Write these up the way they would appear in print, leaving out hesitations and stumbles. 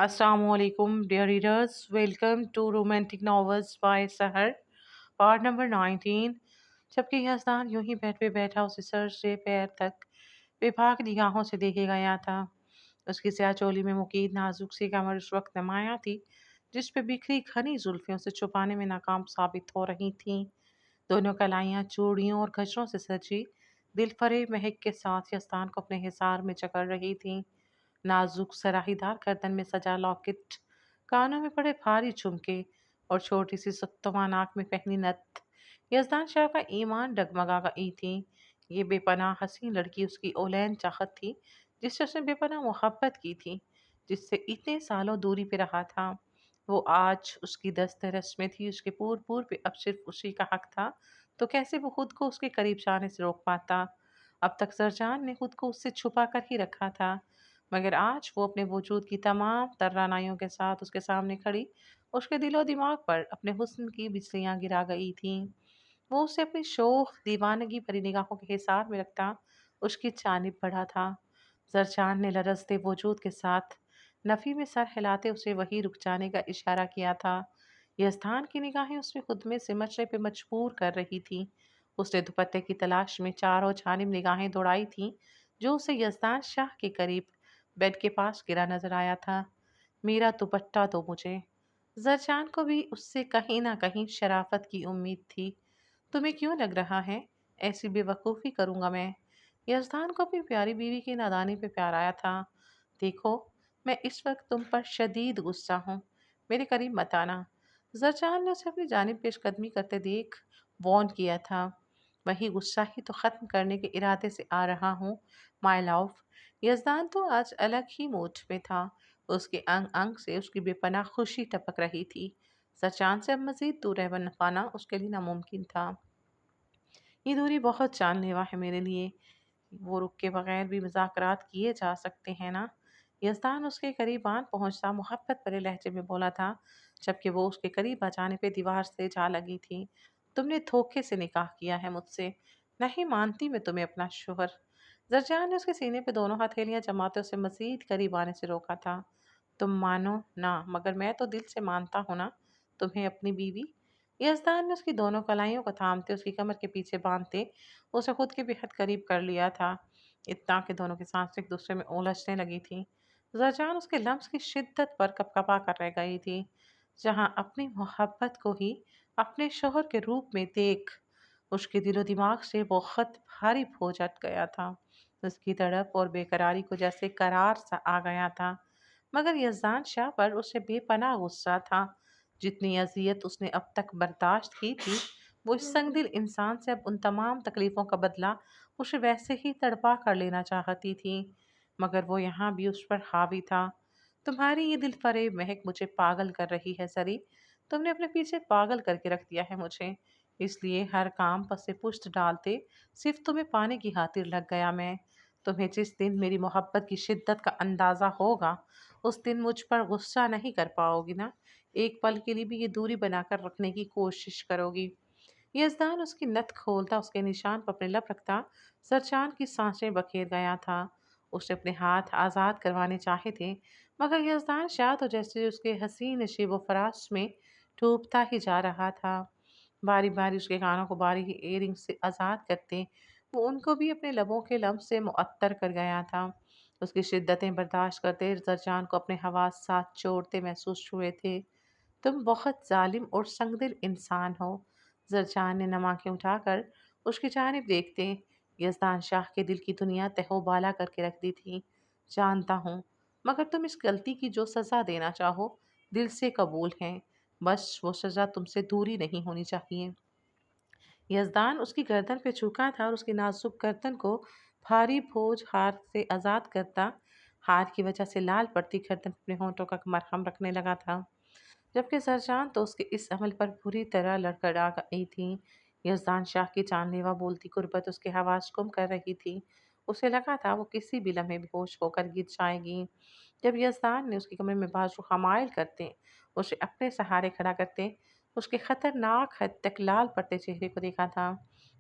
Assalamu alaikum, dear readers. Welcome to Romantic Novels by Sahar, part number 19. जबकि यज़दान यूं ही bed पे बैठा उसे सर से पैर तक बेबाक निगाहों से देखे गया था। उसकी स्याह चोली में मुकीद नाजुक सी कमर उस वक्त नमाया थी जिस पे बिखरी घनी जुल्फें उसे छुपाने में नाकाम साबित हो रही थीं। दोनों कलाइयाँ चूड़ियों और गजरों से सजी दिलफरेब महक के साथ यज़दान को अपने हिसार में जकड़ रही थीं। नाजुक सराहीदार गर्दन में सजा लॉकेट, कानों में पड़े भारी झुमके और छोटी सी सुतवा नाक में पहनी नथ। यजदान शाह का ईमान डगमगा गई थी। ये बेपनाह हसीन लड़की उसकी ओलैन चाहत थी जिससे उसने बेपनाह मोहब्बत की थी, जिससे इतने सालों दूरी पे रहा था। वो आज उसकी दस्त रस में थी, उसके पूर्व पूर्व पे अब सिर्फ उसी का हक था, तो कैसे वो खुद को उसके करीब जाने से रोक पाता। अब तक सरजान ने खुद को उससे छुपा कर ही रखा था, मगर आज वो अपने वजूद की तमाम तर्रानाइयों के साथ उसके सामने खड़ी उसके दिलो दिमाग पर अपने हुस्न की बिजलियां गिरा गई थीं। वो उसे अपनी शोख दीवानगी भरी निगाहों के हिसार में रखता उसकी जानिब बढ़ा था। सरचांद ने लरजते वजूद के साथ नफी में सर हिलाते उसे वही रुक जाने का इशारा किया था। यज़दान की निगाहें उसमें खुद में सिमटने पे मजबूर कर रही थी। उसने दुपट्टे की तलाश में चारों जानिब निगाहें दौड़ाई थीं, जो उसे यज़दान शाह के करीब बेड के पास गिरा नजर आया था। मेरा दुपट्टा दो मुझे। जरजान को भी उससे कहीं ना कहीं शराफत की उम्मीद थी। तुम्हें क्यों लग रहा है ऐसी बेवकूफ़ी करूंगा मैं? यजदान को अपनी प्यारी बीवी की नादानी पे प्यार आया था। देखो, मैं इस वक्त तुम पर शदीद गुस्सा हूँ, मेरे करीब मत आना। जरजान ने उसे अपनी जानिब पेशकदमी करते देख वॉर्न किया था। वही गुस्सा ही तो ख़त्म करने के इरादे से आ रहा हूँ माय लव। यज़दान तो आज अलग ही मूड में था। उसके अंग अंग से उसकी बेपनाह खुशी टपक रही थी। सचान से अब मज़ीद दूर रह पाना उसके लिए नामुमकिन था। ये दूरी बहुत जानलेवा है मेरे लिए। वो रुक के बगैर भी मुज़ाकरात किए जा सकते हैं ना? यज़दान उसके करीब आन पहुंचता मोहब्बत भरे लहजे में बोला था, जबकि वो उसके करीब आ जाने पे दीवार से जा लगी थी। तुमने धोखे से निकाह किया है मुझसे। नहीं मानती मैं तुम्हें अपना शोहर। जरजान ने उसके सीने पे दोनों हथेलियां जमाते उसे मजीद करीब आने से रोका था। तुम मानो ना, मगर मैं तो दिल से मानता हूँ ना तुम्हें अपनी बीवी। यज़दान ने उसकी दोनों कलाइयों को थामते उसकी कमर के पीछे बांधते उसे खुद के बेहद करीब कर लिया था। इतना कि दोनों की सांसें एक दूसरे में उलझने लगी थी। जरजान उसके लम्स की शिद्दत पर कपकपा कर रह गई थी। जहाँ अपनी मोहब्बत को ही अपने शोहर के रूप में देख उसके दिलो दिमाग से वो खत भारी बोझ हट गया था। उसकी तड़प और बेकरारी को जैसे करार सा आ गया था। मगर यज़दान शाह पर उसे बेपनाह गुस्सा था। जितनी अजियत उसने अब तक बर्दाश्त की थी, वो इस संगदिल इंसान से अब उन तमाम तकलीफ़ों का बदला उसे वैसे ही तड़पा कर लेना चाहती थी। मगर वो यहाँ भी उस पर हावी था। तुम्हारी ये दिल फरेब महक मुझे पागल कर रही है सरी। तुमने अपने पीछे पागल करके रख दिया है मुझे। इसलिए हर काम पर से पुष्ट डालते सिर्फ तुम्हें पाने की खातिर लग गया मैं। तुम्हें जिस दिन मेरी मोहब्बत की शिद्दत का अंदाज़ा होगा, उस दिन मुझ पर गुस्सा नहीं कर पाओगी ना? एक पल के लिए भी ये दूरी बनाकर रखने की कोशिश करोगी? यज़दान उसकी नथ खोलता उसके निशान पर अपने लब रखता सरचान की सांसें बखेर गया था। उसने अपने हाथ आज़ाद करवाने चाहे थे, मगर यज़दान शाह तो जैसे उसके हसीन नशीब व फराश में डूबता ही जा रहा था। बारी बारी उसके कानों को बारीक एयरिंग से आज़ाद करते वो उनको भी अपने लबों के लम्स से मुअत्तर कर गया था। उसकी शिद्दतें बर्दाश्त करते जरजान को अपने हवास साथ छोड़ते महसूस हुए थे। तुम बहुत जालिम और संगदिल इंसान हो। जरजान ने नम आंखें उठाकर उसकी जानिब देखते यज़दान शाह के दिल की दुनिया तहोबाला करके रख दी थी। जानता हूँ, मगर तुम इस गलती की जो सज़ा देना चाहो दिल से कबूल है। बस वो सज़ा तुमसे दूरी नहीं होनी चाहिए। यज़दान उसकी गर्दन पे झुका था और उसकी नाजुक गर्दन को भारी बोझ हार से आज़ाद करता हार की वजह से लाल पड़ती गर्दन पे अपने होंठों का मरहम रखने लगा था। जबकि सरजान तो उसके इस अमल पर बुरी तरह लड़खड़ा गई थी। यज़दान शाह की जानलेवा बोलती गुर्बत उसके हवास गुम कर रही थी। उसे लगा था वो किसी भी लम्हे बेहोश होकर गिर जाएगी। जब यज़दान ने उसके कमरे में बाजू हमायल करते उसे अपने सहारे खड़ा करते उसके खतरनाक हद तक लाल पड़ते चेहरे को देखा था,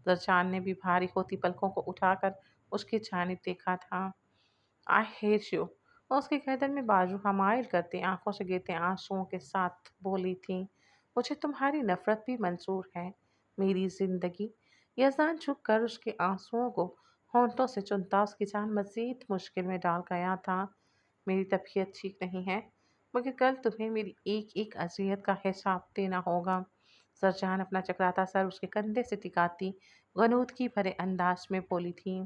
सरजान ने भी भारी होती पलकों को उठाकर उसकी जानिब देखा था। आई हेट यू, और उसके गर्दन में बाजू हमायल करते आंखों से गिरते आंसुओं के साथ बोली थी, मुझे तुम्हारी नफरत भी मंजूर है, मेरी जिंदगी। यजान झुक कर उसके आंसुओं को होंठों से चुनता उसकी जान मजीद मुश्किल में डाल गया था। मेरी तबीयत ठीक नहीं है, मगर कल तुम्हें मेरी एक एक अजियत का हिसाब देना होगा। सरजान अपना चकराता सर उसके कंधे से टिकाती गनूदगी भरे अंदाज में बोली थी,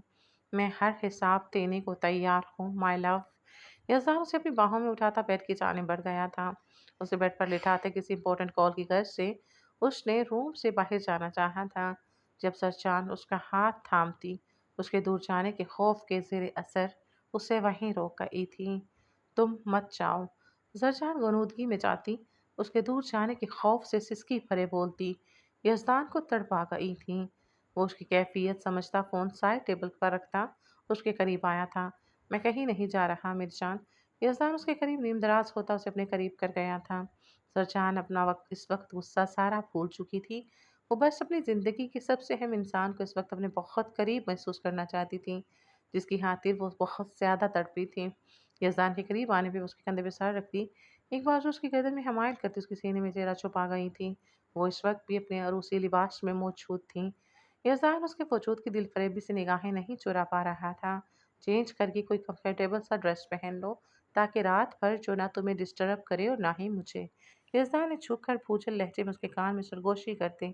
मैं हर हिसाब देने को तैयार हूँ माय लव। यज़ान उसे अपनी बाहों में उठाता बेड की जानिब बढ़ गया था। उसे बेड पर लिटाते किसी इंपॉर्टेंट कॉल की गर्ज से उसने रूम से बाहर जाना चाहा था, जब सरचांद उसका हाथ थामती उसके दूर जाने के खौफ के ज़ेरे असर उसे वहीं रोक गई थी। तुम मत जाओ। सरचांद गनूदगी में जाती उसके दूर जाने के खौफ से सिसकी भरे बोलती यज़दान को तड़पा गई थी। वो उसकी कैफियत समझता फ़ोन साइड टेबल पर रखता उसके करीब आया था। मैं कहीं नहीं जा रहा मिर्जान। यज़दान उसके करीब नीम दराज होता उसे अपने करीब कर गया था। सरजान अपना वक्त इस वक्त गुस्सा सारा भूल चुकी थी। वो बस अपनी ज़िंदगी के सबसे अहम इंसान को इस वक्त अपने बहुत करीब महसूस करना चाहती थी, जिसकी खातिर वो बहुत ज़्यादा तड़पी थी। यज़दान के करीब आने पे उसके कंधे पे सर रखती, एक बाजू उसकी गर्दन में हमायल करती उसके सीने में चेहरा छुपा गई थी। वो इस वक्त भी अपने अरूसी लिबास में मौजूद थी। यज़दान उसके वजूद की दिल फरेबी से निगाहें नहीं चुरा पा रहा था। चेंज करके कोई कंफर्टेबल सा ड्रेस पहन लो, ताकि रात भर जो ना तुम्हें डिस्टर्ब करे और ना ही मुझे। यज़दान ने झुक कर भूचल लहजे में उसके कान में सरगोशी करते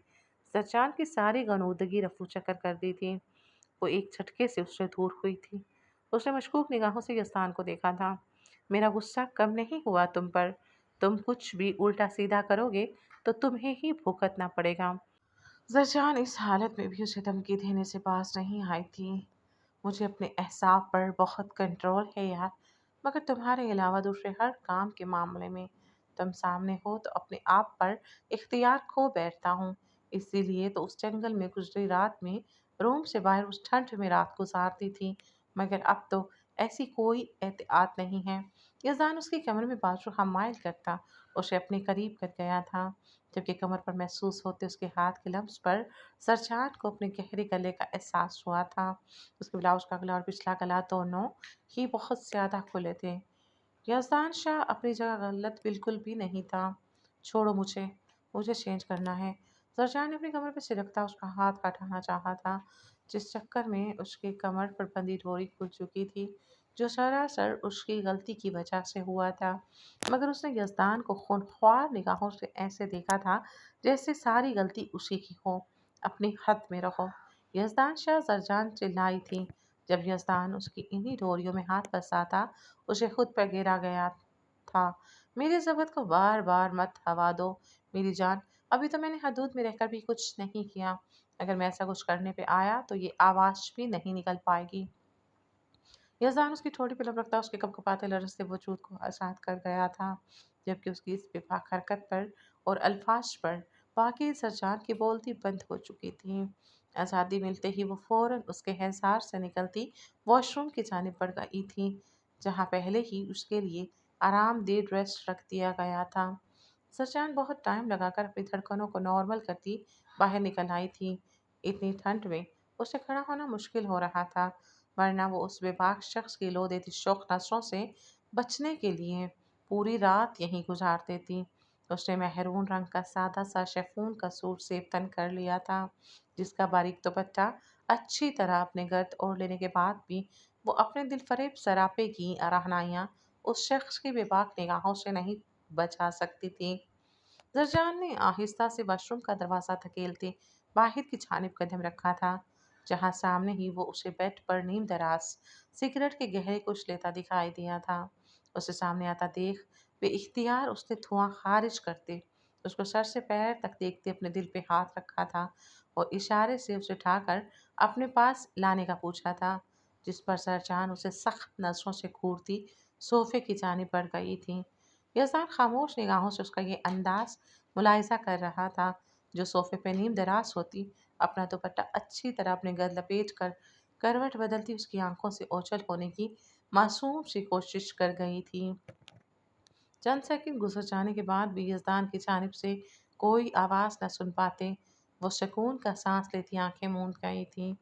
सच्चान की सारी गनूदगी रफू चक्कर कर दी थी। वो एक झटके से उससे दूर हुई थी। उसने मशकूक निगाहों से यज़दान को देखा था। मेरा गुस्सा कम नहीं हुआ तुम पर। तुम कुछ भी उल्टा सीधा करोगे तो तुम्हें ही भुगतना पड़ेगा। जरजान इस हालत में भी उसे धमकी देने से पास नहीं आई थी। मुझे अपने एहसास पर बहुत कंट्रोल है यार, मगर तुम्हारे अलावा दूसरे हर काम के मामले में तुम सामने हो तो अपने आप पर इख्तियार खो बैठता हूँ। इसीलिए तो उस जंगल में गुजरी रात में रूम से बाहर उस ठंड में रात गुजारती थी, मगर अब तो ऐसी कोई एहतियात नहीं है। यजान उसकी कमर में बाजू हमायल करता उसे अपने करीब कर गया था, जबकि कमर पर महसूस होते उसके हाथ के लम्स पर सरचाट को अपने गहरे गले का एहसास हुआ था। उसके ब्लाउज का गला और पिछला गला दोनों ही बहुत ज़्यादा खुले थे। यज़दान शाह अपनी जगह गलत बिल्कुल भी नहीं था। छोड़ो मुझे, मुझे चेंज करना है। सरजान ने अपनी कमर पर सिरकता उसका हाथ हटाना चाहा था, जिस चक्कर में उसकी कमर पर बंधी डोरी खुल चुकी थी, जो सरासर उसकी गलती की वजह से हुआ था। मगर उसने यज़दान को खूनख्वार निगाहों से ऐसे देखा था जैसे सारी गलती उसी की हो। अपनी हद में रहो। यज़दान शाह सरजान चिल्लाई थी, जब यज़दान उसकी इन्हीं डोरियों में हाथ फंसा था उसे खुद पर गिरा गया था। मेरी ज़बत को बार बार मत हवा दो मेरी जान, अभी तो मैंने हदूद में रहकर भी कुछ नहीं किया। अगर मैं ऐसा कुछ करने पे आया तो ये आवाज़ भी नहीं निकल पाएगी। यज़ान उसकी ठोड़ी पे लपकता उसके कपकपाते लरज़ से वजूद को आज़ाद कर गया था, जबकि उसकी इस बेबाक हरकत पर और अल्फाज पर बाकी सरजान की बोलती बंद हो चुकी थी। आज़ादी मिलते ही वो फ़ौरन उसके हिसार से निकलती वॉशरूम की जानिब बढ़ गई थी, जहाँ पहले ही उसके लिए आरामदेह ड्रेस रख दिया गया था। सरजान बहुत टाइम लगाकर अपनी धड़कनों को नॉर्मल करती बाहर निकल आई थी। इतनी ठंड में उसे खड़ा होना मुश्किल हो रहा था, वरना वो उस बेबाक शख्स की लो देती शौक नसों से बचने के लिए पूरी रात यहीं गुजार देती। उसने मेहरून रंग का सादा सा शेफून का सूट सेब तन कर लिया था, जिसका बारीक दुपट्टा अच्छी तरह अपने गर्द ओढ़ लेने के बाद भी वो अपने दिल फरेब सरापे की रहनाइयाँ उस शख्स की बेबाक निगाहों से नहीं बचा सकती थी। जरजान ने आहिस्ता से वॉशरूम का दरवाज़ा धकेलते बाहिर की जानिब कदम रखा था, जहाँ सामने ही वो उसे बेड पर नीम दराज सिगरेट के गहरे कुछ लेता दिखाई दिया था। उसे सामने आता देख बेइख्तियार उसने धुआं खारिज करते उसको सर से पैर तक देखते अपने दिल पे हाथ रखा था और इशारे से उसे उठाकर अपने पास लाने का पूछा था, जिस पर सरजान उसे सख्त नजरों से घूरती सोफे की जानिब बढ़ गई थी। यज़ान खामोश निगाहों से उसका ये अंदाज मुलाहिजा कर रहा था, जो सोफे पे नीम दराज होती अपना दुपट्टा अच्छी तरह अपने गर्द लपेट कर करवट बदलती उसकी आंखों से ओझल होने की मासूम सी कोशिश कर गई थी। चंद सेकंड गुजर जाने के बाद भी यज़दान की जानिब से कोई आवाज़ न सुन पाते वो सुकून का सांस लेती आंखें मूंद गई थी।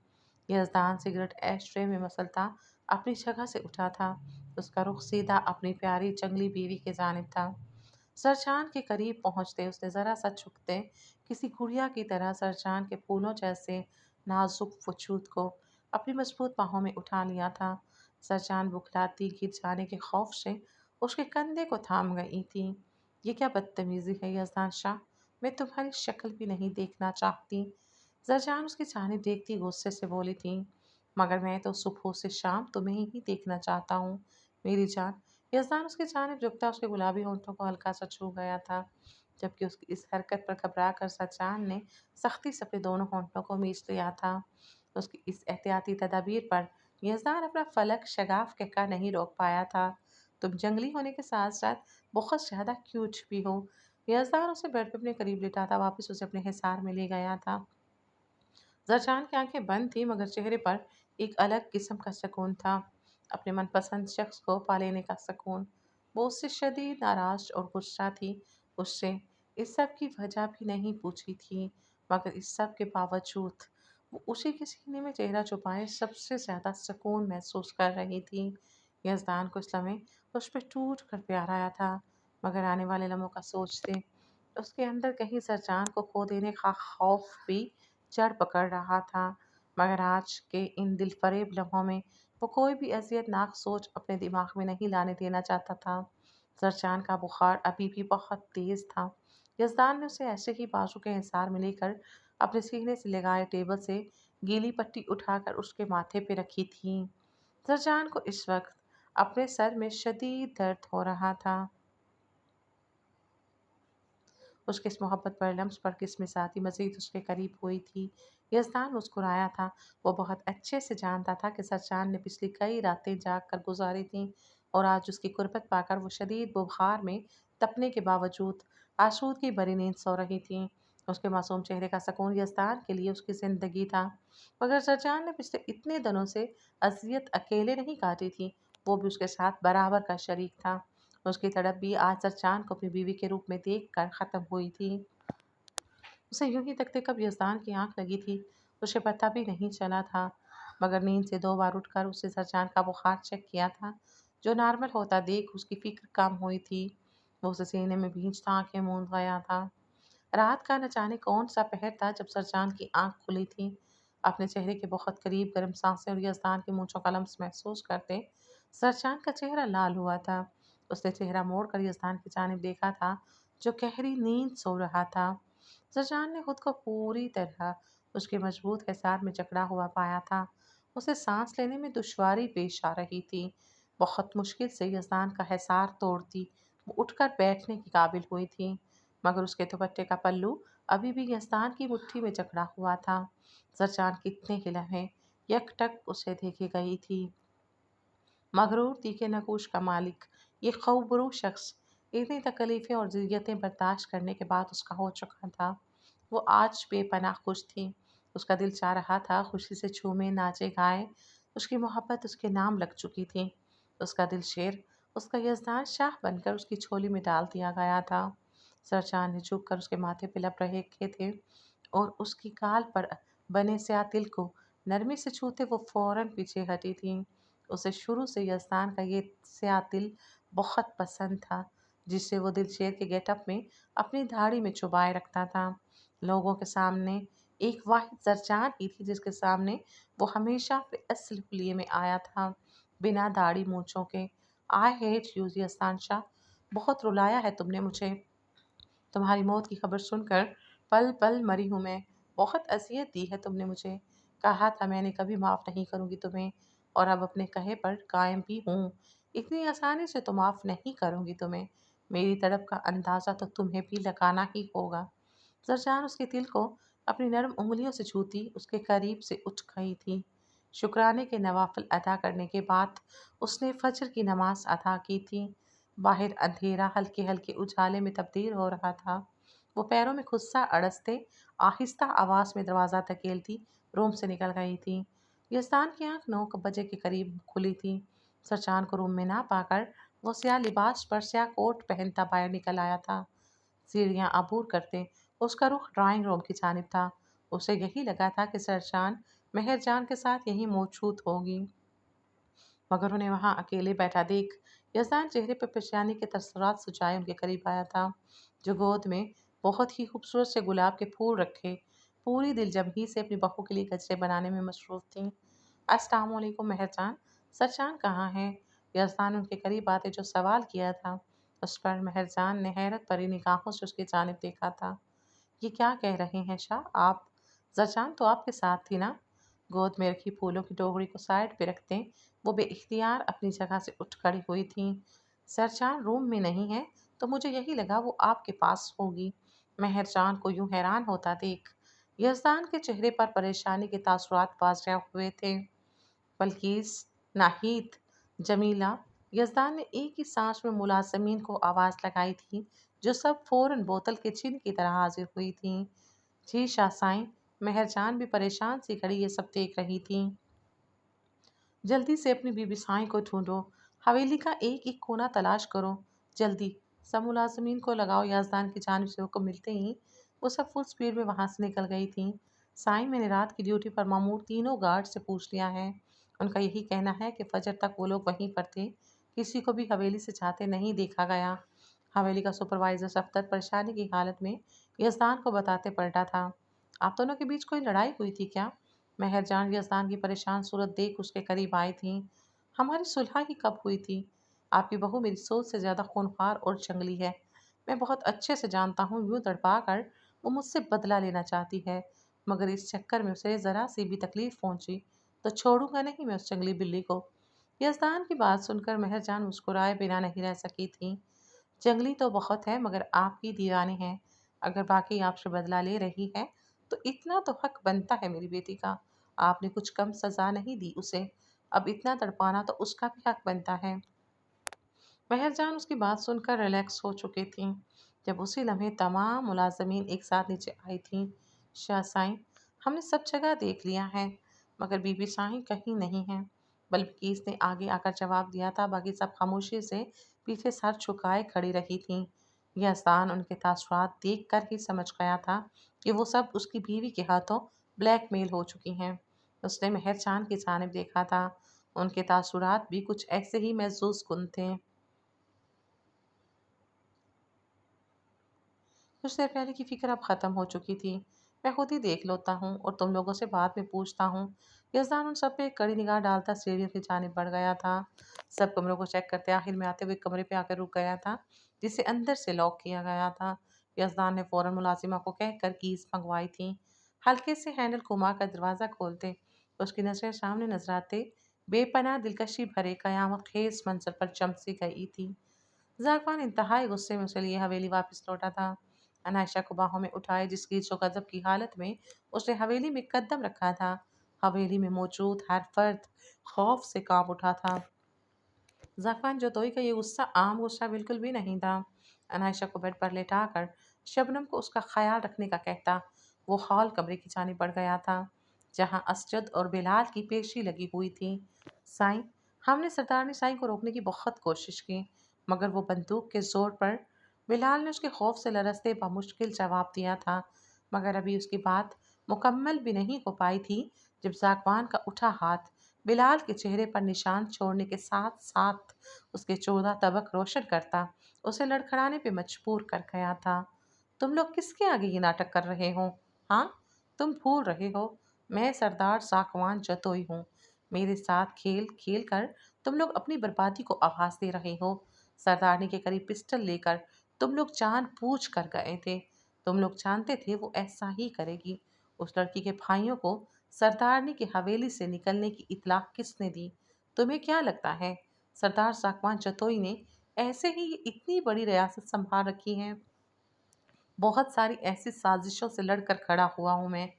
यज़दान सिगरेट एश ट्रे में मसलता अपनी जगह से उठा था, اس کا رخ سیدھا اپنی پیاری جنگلی بیوی کی جانب تھا۔ سرچان کے قریب پہنچتے اس نے ذرا سا جھکتے کسی گڑیا کی طرح سرچان کے پھولوں جیسے نازک وجود کو اپنی مضبوط باہوں میں اٹھا لیا تھا۔ سرچان بکھلاتی گر جانے کے خوف سے اس کے کندھے کو تھام گئی تھی۔ یہ کیا بدتمیزی ہے یزدان شاہ، میں تمہاری شکل بھی نہیں دیکھنا چاہتی۔ زرجان اس کی جانب دیکھتی غصے سے بولی تھی، مگر میں تو صبح سے شام تمہیں ہی دیکھنا چاہتا ہوں میری جان۔ یزدان اس کی جانب جھکتا اس کے گلابی ہونٹوں کو ہلکا سا چھو گیا تھا، جبکہ اس کی اس حرکت پر گھبرا کر سرجان نے سختی سے اپنے دونوں ہونٹوں کو میچ لیا تھا۔ اس کی اس احتیاطی تدابیر پر یزدان اپنا فلک شگاف کہہ کر نہیں روک پایا تھا۔ تم جنگلی ہونے کے ساتھ ساتھ بہت زیادہ کیوٹ بھی ہو۔ یزدان اسے بیڈ پہ اپنے قریب لٹا تھا، واپس اسے اپنے حصار میں لے گیا تھا۔ زرجان کی آنکھیں بند تھیں مگر چہرے پر ایک الگ قسم کا سکون تھا، اپنے من پسند شخص کو پا لینے کا سکون۔ وہ اس سے شدید ناراض اور غصہ تھی، اس سے اس سب کی وجہ بھی نہیں پوچھی تھی، مگر اس سب کے باوجود وہ اسی کے سینے میں چہرہ چھپائے سب سے زیادہ سکون محسوس کر رہی تھی۔ یزدان کو اس لمحے اس پہ ٹوٹ کر پیار آیا تھا، مگر آنے والے لمحوں کا سوچتے اس کے اندر کہیں سرجان کو کھو دینے کا خوف بھی جڑ پکڑ رہا تھا۔ مگر آج کے ان دل فریب لمحوں میں وہ کوئی بھی اذیت ناک سوچ اپنے دماغ میں نہیں لانے دینا چاہتا تھا۔ سرجان کا بخار ابھی بھی بہت تیز تھا۔ یزدان نے اسے ایسے ہی بازو کے حصار میں لے کر اپنے سینے سے لگائے ٹیبل سے گیلی پٹی اٹھا کر اس کے ماتھے پہ رکھی تھی۔ سرجان کو اس وقت اپنے سر میں شدید درد ہو رہا تھا۔ اس کے اس محبت پر لمس پر کس ذاتی مزید اس کے قریب ہوئی تھی۔ یزدان مسکرایا تھا، وہ بہت اچھے سے جانتا تھا کہ سرجان نے پچھلی کئی راتیں جاگ کر گزاری تھیں اور آج اس کی قربت پا کر وہ شدید بخار میں تپنے کے باوجود آسودگی بھری نیند سو رہی تھی۔ اس کے معصوم چہرے کا سکون یزدان کے لیے اس کی زندگی تھا، مگر سرجان نے پچھلے اتنے دنوں سے اذیت اکیلے نہیں کاٹی تھی، وہ بھی اس کے ساتھ برابر کا شریک تھا۔ اس کی تڑپ بھی آج سرجان کو اپنی بیوی کے روپ میں دیکھ کر ختم ہوئی تھی۔ اسے یوں ہی تکتے کب یزدان کی آنکھ لگی تھی اسے پتہ بھی نہیں چلا تھا، مگر نیند سے 2 بار اٹھ کر اسے سرجان کا بخار چیک کیا تھا، جو نارمل ہوتا دیکھ اس کی فکر کم ہوئی تھی۔ وہ اسے سینے میں بھینچتا آنکھیں موند گیا تھا۔ رات کا نہ جانے کون سا پہر تھا جب سرجان کی آنکھ کھلی تھی۔ اپنے چہرے کے بہت قریب گرم سانسیں اور یزدان کی مونچھوں کا لمس محسوس کرتے سرجان کا چہرہ لال ہوا تھا۔ اس نے چہرہ موڑ کر یزدان کی جانب دیکھا تھا جو گہری نیند سو رہا تھا۔ سرجان نے خود کو پوری طرح اس کے مضبوط حصار میں جکڑا ہوا پایا تھا۔ اسے سانس لینے میں دشواری پیش آ رہی تھی۔ بہت مشکل سے یزدان کا حصار توڑتی وہ اٹھ کر بیٹھنے کی قابل ہوئی تھی، مگر اس کے دوپٹے کا پلو ابھی بھی یزدان کی مٹھی میں جکڑا ہوا تھا۔ سرجان کتنے ہی لمحے یک ٹک اسے دیکھے گئی تھی۔ مغرور تیکے نگوش کا مالک، یہ خوبرو شخص اتنی تکلیفیں اور ذلتیں برداشت کرنے کے بعد اس کا ہو چکا تھا۔ وہ آج بے پناہ خوش تھی۔ اس کا دل چاہ رہا تھا خوشی سے جھومے ناچے گائے۔ اس کی محبت اس کے نام لگ چکی تھی۔ اس کا دل شیر اس کا یزدان شاہ بن کر اس کی جھولی میں ڈال دیا گیا تھا۔ سرجان نے جھک کر اس کے ماتھے پہ لب رکھے تھے اور اس کی گال پر بنے سیاہ تل کو نرمی سے چھوتے وہ فوراً پیچھے ہٹی تھی۔ اسے شروع سے یزدان کا یہ سیاہ تل بہت پسند تھا، جس سے وہ دل شیر کے گیٹ اپ میں اپنی دھاڑی میں چھپائے رکھتا تھا۔ لوگوں کے سامنے ایک واحد زرجان ہی تھی جس کے سامنے وہ ہمیشہ اپنے اصل حلیے میں آیا تھا، بنا داڑھی مونچھوں کے۔ آئی ہیٹ یو یزدان شاہ، بہت رلایا ہے تم نے مجھے۔ تمہاری موت کی خبر سن کر پل پل مری ہوں میں۔ بہت اذیت دی ہے تم نے مجھے، کہا تھا میں نے کبھی معاف نہیں کروں گی تمہیں، اور اب اپنے کہے پر قائم بھی ہوں۔ اتنی آسانی سے تو معاف نہیں کروں گی تمہیں، میری تڑپ کا اندازہ تو تمہیں بھی لگانا ہی ہوگا۔ زرجان اس کے دل کو اپنی نرم انگلیوں سے چھوتی اس کے قریب سے اٹھ گئی تھی۔ شکرانے کے نوافل ادا کرنے کے بعد اس نے فجر کی نماز ادا کی تھی۔ باہر اندھیرا ہلکے ہلکے اجالے میں تبدیل ہو رہا تھا۔ وہ پیروں میں غصہ اڑستے آہستہ آواز میں دروازہ دھکیلتی روم سے نکل گئی تھی۔ یزدان کی آنکھ 9 بجے کے قریب کھلی تھی۔ سرجان کو روم میں نہ پا کر وہ سیاہ لباس پر سیاہ کوٹ پہنتا باہر نکل آیا تھا۔ سیڑھیاں عبور کرتے اس کا رخ ڈرائنگ روم کی جانب تھا۔ اسے یہی لگا تھا کہ سرجان مہر جان کے ساتھ یہیں موجود ہوگی۔ मगर उन्हें वहां अकेले बैठा देख यजदान चेहरे पर पेशानी के तसर्रात सुझाए उनके करीब आया था, जो गोद में बहुत ही खूबसूरत से गुलाब के फूल रखे पूरी दिलजमगी से अपनी बहू के लिए गजरे बनाने में मसरूफ थी। अस्सलाम वालेकुम मेहरजान, सरजान कहाँ है? यजदान उनके करीब आते जो सवाल किया था, उस पर मेहरजान ने हैरत भरी निगाहों से उसकी जानिब देखा था। ये क्या कह रहे हैं शाह आप? जचान तो आपके साथ थी ना? गोद में रखी फूलों की टोकरी को साइड पे रखते वो बेइख्तियार अपनी जगह से उठ खड़ी हुई थी। सरचान रूम में नहीं है तो मुझे यही लगा वो आपके पास होगी। मेहरजान को यूं हैरान होता देख यजदान के चेहरे पर परेशानी के तासुरात वाज़ेह हुए थे। बल्किस, नाहिद, जमीला, यजदान ने एक ही सांस में मुलाजमीन को आवाज़ लगाई थी, जो सब फौरन बोतल के चिन्ह की तरह हाजिर हुई थी। जी शासाई, मेहरजान भी परेशान सी खड़ी ये सब देख रही थी। जल्दी से अपनी बीबी साई को ढूंढो, हवेली का एक एक कोना तलाश करो, जल्दी। सब मुलाजमीन को लगाओ। याजदान की जानिब से हुक्म मिलते ही वो सब फुल स्पीड में वहां से निकल गई थी। साई, मैंने रात की ड्यूटी पर मामूर तीनों गार्ड से पूछ लिया है। उनका यही कहना है कि फजर तक वो लोग वहीं पर थे, किसी को भी हवेली से जाते नहीं देखा गया। हवेली का सुपरवाइजर सफ्तर परेशानी की हालत में यजदान को बताते पलटा था। आप दोनों के बीच कोई लड़ाई हुई थी क्या? मेहरजान यजदान की परेशान सूरत देख उसके करीब आई थी। हमारी सुलह ही कब हुई थी? आपकी बहू मेरी सोच से ज़्यादा खूंखार और जंगली है। मैं बहुत अच्छे से जानता हूँ यूं तड़पा कर वो मुझसे बदला लेना चाहती है, मगर इस चक्कर में उसे ज़रा सी भी तकलीफ पहुंची तो छोड़ूंगा नहीं मैं उस जंगली बिल्ली को। यजदान की बात सुनकर मेहरजान मुस्कुराए बिना नहीं रह सकी थी। जंगली तो बहुत है मगर आपकी दीवानी है। अगर वाकई आपसे बदला ले रही है तो इतना तो हक बनता है मेरी बेटी का। आपने कुछ कम सजा नहीं दी उसे, अब इतना तड़पाना तो उसका भी हक बनता है। मेहरजान उसकी बात सुनकर रिलैक्स हो चुकी थी। जब उसी लम्हे तमाम मुलाजमीन एक साथ नीचे आई थीं। शाह साईं, हमने सब जगह देख लिया है मगर बीबी साईं कहीं नहीं है। बल्किस ने आगे आकर जवाब दिया था। बाकी सब खामोशी से पीछे सर झुकाए खड़ी रही थीं। यहसान उनके तासुरात देख कर ही समझ गया था कि वो सब उसकी बीवी के हाथों ब्लैकमेल हो चुकी हैं। उसने मेहरजान की जानिब देखा था। उनके तासुरात भी कुछ ऐसे ही महसूस कुन थे। कुछ देर पहले की फिक्र अब ख़त्म हो चुकी थी। मैं खुद ही देख लेता हूँ और तुम लोगों से बाद में पूछता हूँ। यज़दान उन सब पे एक कड़ी निगाह डालता सीढ़ियों की जानिब बढ़ गया था। सब कमरों को चेक करते आखिर में आते हुए कमरे पे आकर रुक गया था, जिसे अंदर से लॉक किया गया था। यज़दान ने फ़ौरन मुलाजिमा को कहकर कीज़ मंगवाई थी। हल्के से हैंडल घुमा कर दरवाज़ा खोलते उसकी नज़रें सामने नजर आते बेपनाह दिलकशी भरे कयामत खेज मंजर पर चमक गई थी। ज़ाक़वान इंतहाई गुस्से में उसे लिए हवेली वापस लौटा था। अनायशा को बाहों में उठाए जिस गीचो गजब की हालत में उसने हवेली में कदम रखा था, हवेली में मौजूद हर फर्द खौफ से कांप उठा था। ज़ाक़वान जतोई का ये गुस्सा आम गुस्सा बिल्कुल भी नहीं था। अनायशा को बेड पर लेटाकर शबनम को उसका ख्याल रखने का कहता वो हॉल कमरे की जानिब बढ़ गया था, जहाँ असजद और बिलाल की पेशी लगी हुई थी। साईं, हमने सरदारनी साईं को रोकने की बहुत कोशिश की, मगर वो बंदूक के जोर पर। बिलाल ने उसके खौफ से लरजते बामुश्किल जवाब दिया था, मगर अभी उसकी बात मुकम्मल भी नहीं हो पाई थी जब ज़ाक़वान का उठा हाथ बिलाल के चेहरे पर निशान छोड़ने के साथ साथ उसके 14 तबक रोशन करता उसे लड़खड़ाने पे मजबूर कर गया था। तुम लोग किसके आगे ये नाटक कर रहे हो? हाँ, तुम भूल रहे हो मैं सरदार साकवान जतोई हूँ। मेरे साथ खेल खेल कर तुम लोग अपनी बर्बादी को आभास दे रहे हो। सरदारनी के करीब पिस्टल लेकर तुम लोग जान बूझ कर गए थे। तुम लोग जानते थे वो ऐसा ही करेगी। उस लड़की के भाइयों को सरदारनी की हवेली से निकलने की इत्तला किसने दी? तुम्हें क्या लगता है सरदार साकवान जतोई ने ऐसे ही ये इतनी बड़ी रियासत संभाल रखी है? बहुत सारी ऐसी साजिशों से लड़कर खड़ा हुआ हूँ मैं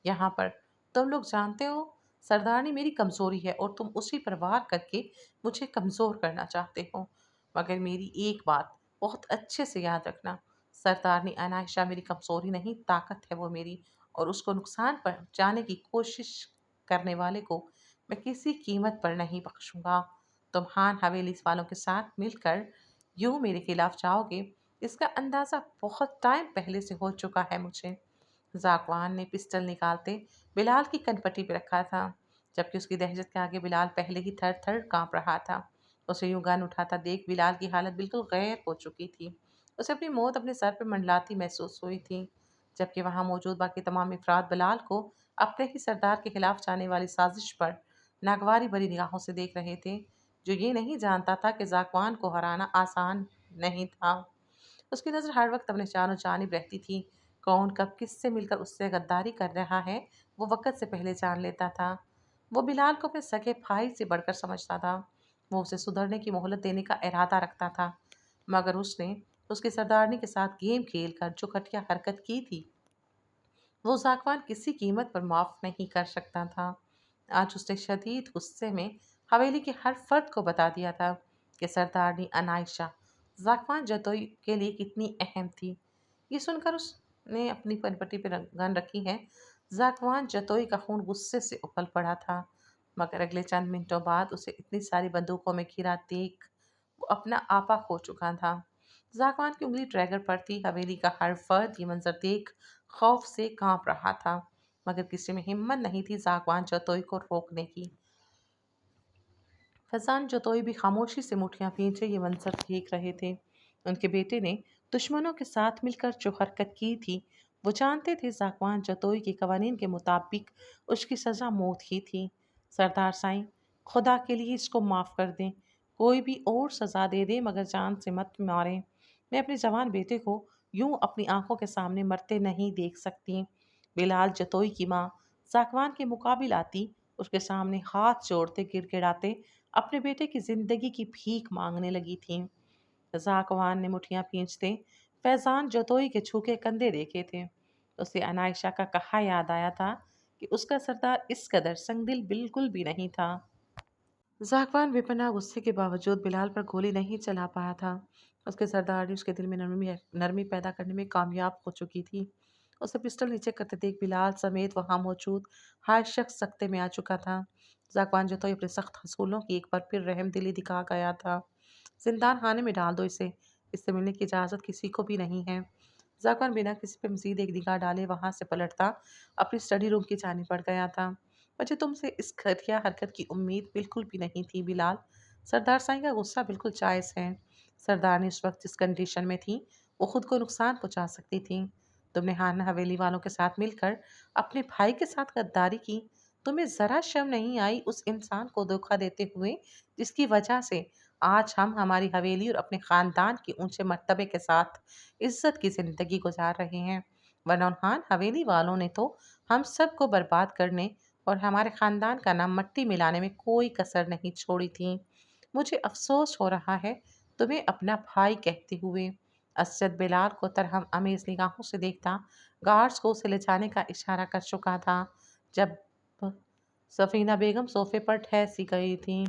यहाँ पर। तुम लोग जानते हो सरदारनी मेरी कमज़ोरी है और तुम उसी पर वार करके मुझे कमज़ोर करना चाहते हो। मगर मेरी एक बात बहुत अच्छे से याद रखना, सरदारनी अनायशा मेरी कमज़ोरी नहीं ताकत है वो मेरी, और उसको नुकसान पहुँचाने की कोशिश करने वाले को मैं किसी कीमत पर नहीं बख्शूंगा। तुम हान हवेली वालों के साथ मिलकर यूं मेरे खिलाफ जाओगे, इसका अंदाज़ा बहुत टाइम पहले से हो चुका है मुझे। ज़ाक़वान ने पिस्टल निकालते बिलाल की कनपट्टी पे रखा था। जबकि उसकी दहशत के आगे बिलाल पहले ही थर थर कांप रहा था। उसे यूं गन उठाता देख बिलाल की हालत बिल्कुल गैर हो चुकी थी। उसे अपनी मौत अपने सर पर मंडलाती महसूस हुई थी, जबकि वहां मौजूद बाकी तमाम अफराद बिलाल को अपने ही सरदार के खिलाफ जाने वाली साजिश पर नागवारी भरी निगाहों से देख रहे थे, जो ये नहीं जानता था कि जाकवान को हराना आसान नहीं था। उसकी नज़र हर वक्त अपने चारों जानिब रहती थी। कौन कब किससे मिलकर उससे गद्दारी कर रहा है, वो वक़्त से पहले जान लेता था। वो बिलाल को अपने सगे भाई से बढ़कर समझता था। वो उसे सुधरने की मोहलत देने का इरादा रखता था, मगर उसने उसकी सरदारनी के साथ गेम खेलकर जो घटिया हरकत की थी, वो सागवान किसी कीमत पर माफ नहीं कर सकता था। आज उसने शदीद गुस्से में हवेली के हर फर्द को बता दिया था कि सरदारनी अनायशा जाकवान जतोई के लिए कितनी अहम थी। ये सुनकर उसने अपनी पनपट्टी पर गन रखी है। जाकवान जतोई का खून गुस्से से उबल पड़ा था, मगर अगले चंद मिनटों बाद उसे इतनी सारी बंदूकों में घिरा देख वो अपना आपा खो चुका था। जाकवान की उंगली ट्रैगर पर थी। हवेली का हर फर्द ये मंजर देख खौफ से कांप रहा था, मगर किसी में हिम्मत नहीं थी जाकवान जतोई को रोकने की। फैजान जतोई भी खामोशी से मुठ्ठियां भींचे ये मंजर देख रहे थे। उनके बेटे ने दुश्मनों के साथ मिलकर जो हरकत की थी, वो जानते थे जाकवान जतोई के कवानीन के मुताबिक उसकी सज़ा मौत ही थी। सरदार साईं, खुदा के लिए इसको माफ़ कर दें। कोई भी और सज़ा दे दे, मगर जान से मत मारें। मैं अपने जवान बेटे को यूं अपनी आंखों के सामने मरते नहीं देख सकती। बिलाल जतोई की माँ जाकवान के मुकाबिल आती, उसके सामने हाथ जोड़ते गिड़गिड़ाते अपने बेटे की जिंदगी की भीख मांगने लगी थी। जाकवान ने मुठियां भींचते फैजान जतोई के झुके कंधे देखे थे। उसे अनायशा का कहा याद आया था कि उसका सरदार इस कदर संगदिल बिल्कुल भी नहीं था। जाकवान बेपनाह गुस्से के बावजूद बिलाल पर गोली नहीं चला पाया था। उसके सरदार ने उसके दिल में नरमी नरमी पैदा करने में कामयाब हो चुकी थी। उसे पिस्टल नीचे करते देख बिलाल समेत वहां मौजूद हर शख्स सख्ते में आ चुका था। जाकवान जो तो अपने सख्त हसूलों की एक बार फिर रहमदिली दिखा गया था। जिंदान खाने में डाल दो इसे। इससे मिलने की इजाज़त किसी को भी नहीं है। जाकवान बिना किसी पे मजीद एक निगाह डाले वहां से पलटता अपनी स्टडी रूम की जाने पड़ गया था। मुझे तुमसे इस घटिया हरकत की उम्मीद बिल्कुल भी नहीं थी बिलाल। सरदार साईं का गुस्सा बिल्कुल जायज़ है। सरदार ने इस वक्त जिस कंडीशन में थी, वो खुद को नुकसान पहुंचा सकती थी। तुमने हान हवेली वालों के साथ मिलकर अपने भाई के साथ गद्दारी की। तुम्हें ज़रा शर्म नहीं आई उस इंसान को धोखा देते हुए, जिसकी वजह से आज हम हमारी हवेली और अपने ख़ानदान के ऊंचे मर्तबे के साथ इज्जत की ज़िंदगी गुजार रहे हैं। वरना खान हवेली वालों ने तो हम सबको बर्बाद करने और हमारे ख़ानदान का नाम मट्टी मिलाने में कोई कसर नहीं छोड़ी थी। मुझे अफ़सोस हो रहा है तुम्हें अपना भाई कहते हुए। असद बिलाल को तरहम अमेज़ निगाहों से देखता गार्ड्स को उसे ले जाने का इशारा कर चुका था, जब सफ़ीना बेगम सोफ़े पर ठहसी गई थी।